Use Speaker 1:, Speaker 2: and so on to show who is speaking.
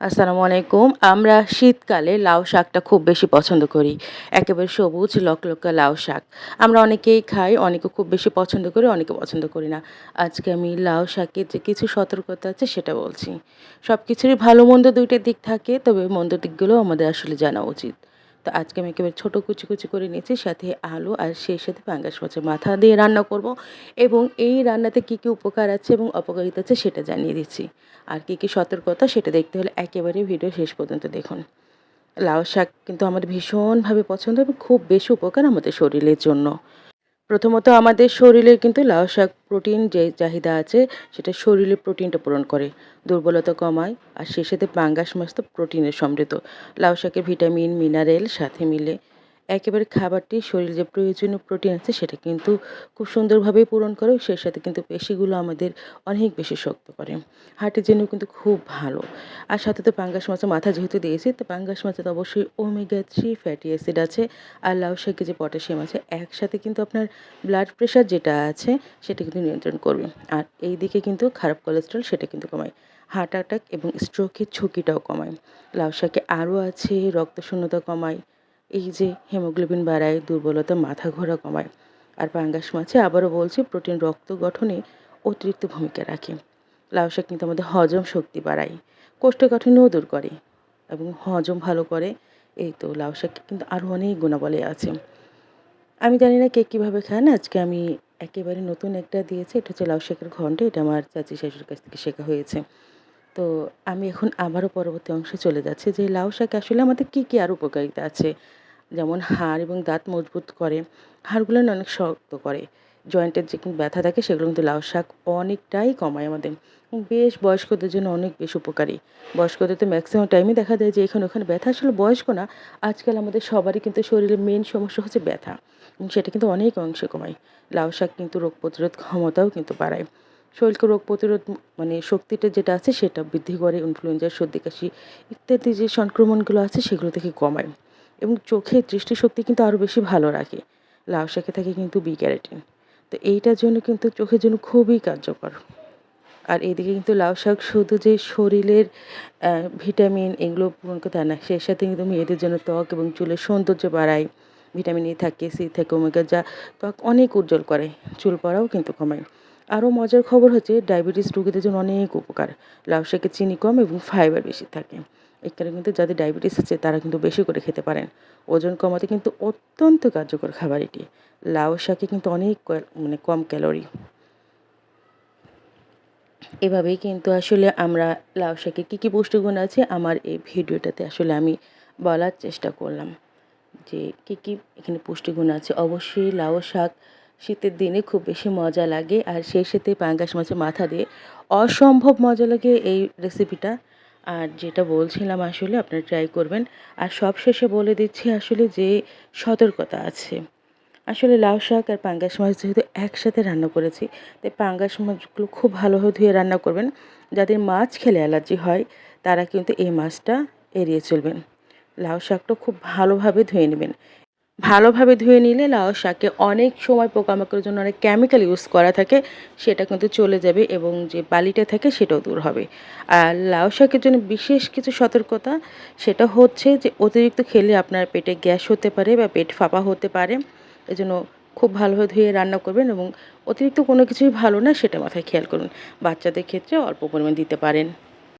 Speaker 1: আসসালামু আলাইকুম। আমরা শীতকালে লাউ শাকটা খুব বেশি পছন্দ করি। একেবারে সবুজ লকলকা লাউ শাক। আমরা অনেকেই খাই, অনেকে খুব বেশি পছন্দ করি, অনেকে পছন্দ করি না। আজকে আমি লাউ শাকের যে কিছু সতর্কতা আছে সেটা বলছি। সবকিছুরই ভালো মন্দ ২ টা দিক থাকে, তবে মন্দ দিকগুলোও আমাদের আসলে জানা উচিত। তো আজকে আমি একেবারে ছোট কুচি করে নিয়েছি, সাথে আলু আর সেই সাথে পাঙ্গাস মাছের মাথা দিয়ে রান্না করব এবং এই রান্নাতে কী উপকার আছে এবং অপকারিতা আছে সেটা জানিয়ে দিচ্ছি। আর কী সতর্কতা সেটা দেখতে হলে একেবারে ভিডিও শেষ পর্যন্ত দেখুন। লাউ শাক কিন্তু আমাদের ভীষণভাবে পছন্দ এবং খুব বেশি উপকার আমাদের শরীরের জন্য। প্রথমত আমাদের শরীরের কিন্তু লাউ শাক প্রোটিন যে চাহিদা আছে সেটা শরীরের প্রোটিনটা পূরণ করে, দুর্বলতা কমায়। আর সেই সাথে পাঙ্গাস মাছ তো প্রোটিনে সমৃদ্ধ। লাউ শাকে ভিটামিন, মিনারেল সাথে মিলে একেবারে খাবারটি শরীরে যে প্রয়োজনীয় প্রোটিন আছে সেটা কিন্তু খুব সুন্দরভাবেই পূরণ করে। সেই সাথে কিন্তু পেশিগুলো আমাদের অনেক বেশি শক্ত করে। হার্টের জন্যও কিন্তু খুব ভালো। আর সাথে তো পাঙ্গাস মাছের মাথা যেহেতু দিয়েছি, তো পাঙ্গাস মাছে তো অবশ্যই ওমেগা 3 ফ্যাটি অ্যাসিড আছে। আর লাউ শাকে যে পটাশিয়াম আছে, একসাথে কিন্তু আপনার ব্লাড প্রেশার যেটা আছে সেটা কিন্তু নিয়ন্ত্রণ করবে। আর এই দিকে কিন্তু খারাপ কোলেস্টেরল সেটা কিন্তু কমায়। হার্ট অ্যাটাক এবং স্ট্রোকের ঝুঁকিটাও কমায়। লাউ শাকে আরও আছে রক্তশূন্যতা কমায়। এই যে হিমোগ্লোবিন বাড়ায়, দুর্বলতা, মাথা ঘোরা কমায়। আর পাঙ্গাস মাছে আবারও বলছি প্রোটিন রক্ত গঠনে অতিরিক্ত ভূমিকা রাখে। লাউ শাক কিন্তু আমাদের হজম শক্তি বাড়ায়, কোষ্ঠকাঠিন্যও দূর করে এবং হজম ভালো করে। এই তো লাউ শাকে কিন্তু আরও অনেক গুণাবলী আছে। আমি জানি না কে কীভাবে খান। আজকে আমি একেবারে নতুন একটা দিয়েছি। এটা হচ্ছে লাউ শাকের ঘন্ট। এটা আমার চাচি শাশুড়ির কাছ থেকে শেখা হয়েছে। তো আমি এখন আবারও পরবর্তী অংশে চলে যাচ্ছি যে লাউ শাকে আসলে আমাদের কী আর উপকারিতা আছে। যেমন হাড় এবং দাঁত মজবুত করে, হাড়গুলো না অনেক শক্ত করে। জয়েন্টের যে ব্যথা থাকে সেগুলো কিন্তু লাউ শাক অনেকটাই কমায় আমাদের। বেশ বয়স্কদের জন্য অনেক বেশ উপকারী। বয়স্কদের তো ম্যাক্সিমাম টাইমই দেখা যায় যে এখানে ওখানে ব্যথা, আসলে বয়স্ক না, আজকাল আমাদের সবারই কিন্তু শরীরের মেইন সমস্যা হচ্ছে ব্যথা। সেটা কিন্তু অনেক অংশে কমায়। লাউ শাক কিন্তু রোগ প্রতিরোধ ক্ষমতাও কিন্তু বাড়ায়। শরীরকে রোগ প্রতিরোধ মানে শক্তিটা যেটা আছে সেটা বৃদ্ধি করে, ইনফ্লুয়েঞ্জা, সর্দি কাশি ইত্যাদি যে সংক্রমণগুলো আছে সেগুলো থেকে কমায়। এবং চোখের দৃষ্টিশক্তি কিন্তু আরও বেশি ভালো রাখে। লাউ শাকে থাকে কিন্তু বি ক্যারোটিন। তো এইটার জন্য কিন্তু চোখের জন্য খুবই কার্যকর। আর এদিকে কিন্তু লাউ শাক শুধু যে শরীরের ভিটামিন এগুলো পূরণ করে তা না, সেই সাথে কিন্তু মেয়েদের জন্য ত্বক এবং চুলের সৌন্দর্য বাড়ায়। ভিটামিন ই থাকে, সি থাকে, ওমেগা, যা ত্বক অনেক উজ্জ্বল করে। চুল পড়াও কিন্তু কমায়। আরও মজার খবর হচ্ছে ডায়াবেটিস রোগীদের জন্য অনেক উপকার। লাউ শাকে চিনি কম এবং ফাইবার বেশি থাকে। এখানে কিন্তু যাদের ডায়াবেটিস আছে তারা কিন্তু বেশি করে খেতে পারেন। ওজন কমাতে কিন্তু অত্যন্ত কার্যকর খাবার এটি। লাউ শাকে কিন্তু অনেক কম ক্যালোরি। এভাবেই কিন্তু আসলে আমরা লাউ শাকে কী পুষ্টিগুণ আছে আমার এই ভিডিওটাতে আসলে আমি বলার চেষ্টা করলাম যে কী এখানে পুষ্টিগুণ আছে। অবশ্যই লাউ শাক শীতের দিনে খুব বেশি মজা লাগে, আর সেই সাথে পাঙ্গাস মাছের মাথা দিয়ে অসম্ভব মজা লাগে এই রেসিপিটা। আর যেটা বলছিলাম আসলে আপনারা ট্রাই করবেন। আর সবশেষে বলে দিচ্ছি আসলে যে সতর্কতা আছে। আসলে লাউ শাক আর পাঙ্গাস মাছ যেহেতু একসাথে রান্না করেছি, তাই পাঙ্গাস মাছগুলো খুব ভালোভাবে ধুয়ে রান্না করবেন। যাদের মাছ খেলে অ্যালার্জি হয় তারা কিন্তু এই মাছটা এড়িয়ে চলবেন। লাউ শাকটা খুব ভালোভাবে ধুয়ে নেবেন। ভালোভাবে ধুয়ে নিলে লাউ শাকে অনেক সময় পোকামাকড়ের জন্য অনেক কেমিক্যাল ইউজ করা থাকে, সেটা কিন্তু চলে যাবে এবং যে বালিটা থাকে সেটাও দূর হবে। আর লাউ শাকের জন্য বিশেষ কিছু সতর্কতা, সেটা হচ্ছে যে অতিরিক্ত খেলে আপনার পেটে গ্যাস হতে পারে বা পেট ফাঁপা হতে পারে। এজন্য খুব ভালোভাবে ধুয়ে রান্না করবেন এবং অতিরিক্ত কোনো কিছুই ভালো না সেটা মাথায় খেয়াল করুন। বাচ্চাদের ক্ষেত্রে অল্প পরিমাণ দিতে পারেন।